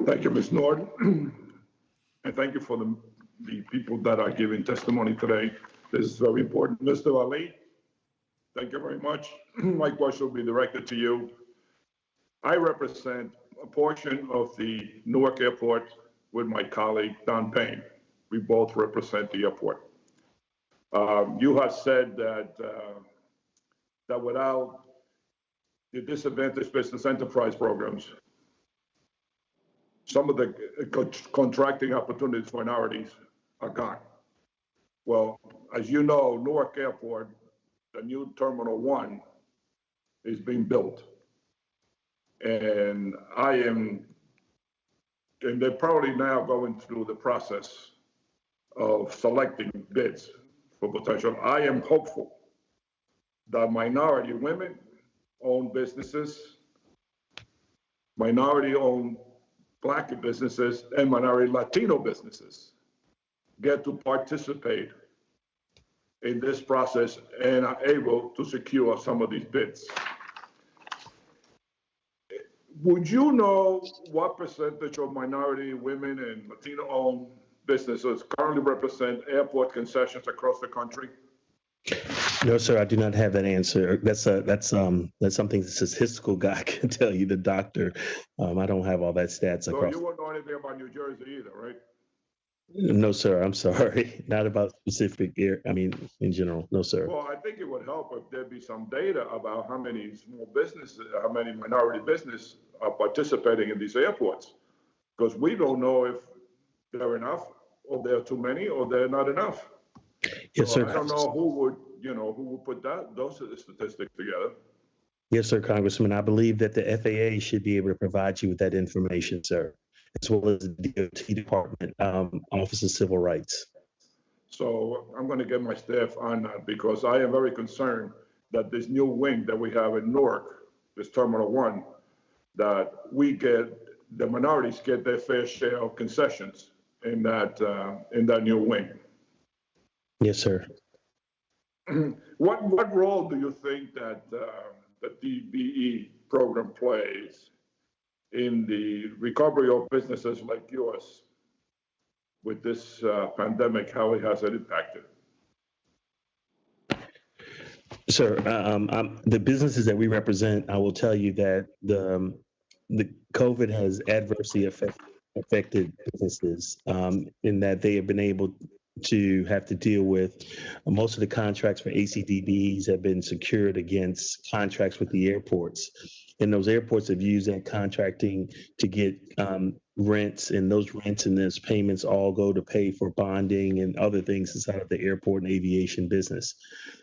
Thank you, Ms. Nord. And thank you for the people that are giving testimony today. This is very important. Mr. Ali, thank you very much. My question will be directed to you. I represent a portion of the Newark Airport with my colleague, Don Payne. We both represent the airport. You have said that that without the disadvantaged business enterprise programs, some of the contracting opportunities for minorities are gone. Well, as you know, Newark Airport, the new Terminal 1 is being built. And they're probably now going through the process of selecting bids for potential. I am hopeful that minority women-owned businesses, minority-owned Black businesses, and minority Latino businesses get to participate in this process and are able to secure some of these bids. Would you know what percentage of minority women and Latino-owned businesses currently represent airport concessions across the country? No, sir, I do not have that answer. That's something the statistical guy can tell you, the doctor. I don't have all that stats So across. you won't know anything about New Jersey either, right? No, sir, I'm sorry. Not about specific in general. No, sir. Well, I think it would help if there'd be some data about how many small businesses, how many minority business are participating in these airports. Because we don't know if there are enough, or there are too many, or there are not enough. Yes, So sir. I don't know who would put those statistics together. Yes, sir, Congressman. I believe that the FAA should be able to provide you with that information, sir, as well as the DOT Department, Office of Civil Rights. So I'm going to get my staff on that because I am very concerned that this new wing that we have in Newark, this Terminal 1, that the minorities get their fair share of concessions in that new wing. Yes, sir. What role do you think that the DBE program plays in the recovery of businesses like yours with this pandemic, how it has impacted? Sir, the businesses that we represent, I will tell you that the COVID has adversely affected businesses in that they have been able to have to deal with most of the contracts for ACDBs have been secured against contracts with the airports. And those airports have used that contracting to get rents, and those rents and those payments all go to pay for bonding and other things inside of the airport and aviation business.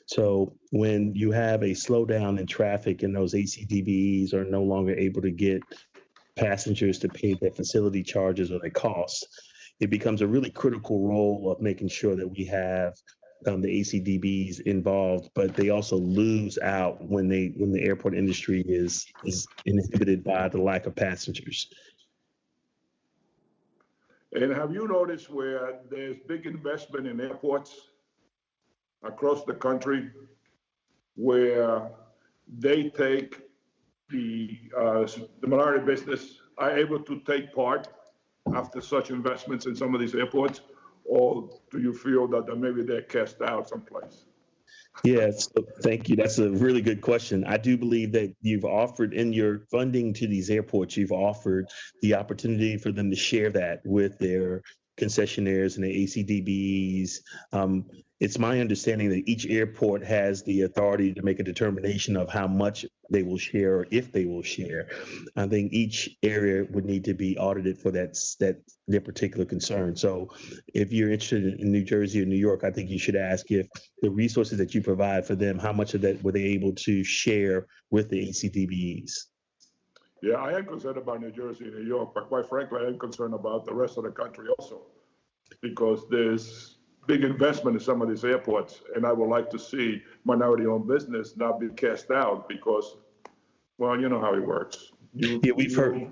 So when you have a slowdown in traffic and those ACDBs are no longer able to get passengers to pay their facility charges or their costs, it becomes a really critical role of making sure that we have the ACDBs involved, but they also lose out when the airport industry is inhibited by the lack of passengers. And have you noticed where there's big investment in airports across the country where they take the minority business are able to take part after such investments in some of these airports, or do you feel that maybe they're cast out someplace? Yes, thank you. That's a really good question. I do believe that you've offered in your funding to these airports, you've offered the opportunity for them to share that with their concessionaires and the ACDBs. It's my understanding that each airport has the authority to make a determination of how much they will share or if they will share. I think each area would need to be audited for their particular concern. So if you're interested in New Jersey or New York, I think you should ask if the resources that you provide for them, how much of that were they able to share with the ACDBs? Yeah, I am concerned about New Jersey and New York, but quite frankly, I am concerned about the rest of the country also, because there's big investment in some of these airports, and I would like to see minority-owned business not be cast out because, well, you know how it works. We've heard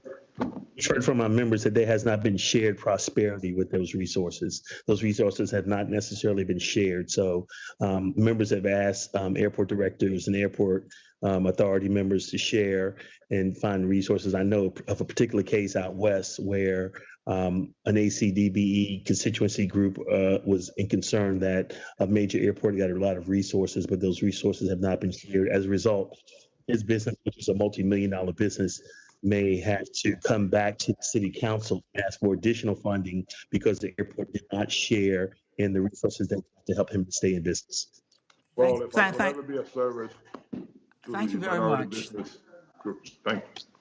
from our members that there has not been shared prosperity with those resources. Those resources have not necessarily been shared. So members have asked airport directors and airport authority members to share and find resources. I know of a particular case out west where an ACDBE constituency group was in concern that a major airport got a lot of resources, but those resources have not been shared. As a result, his business, which is a multi-million-dollar business, may have to come back to the city council and ask for additional funding because the airport did not share in the resources that to help him stay in business. Well, if I could Thank- ever be of service to Thank the you very minority much. business groups, thank you.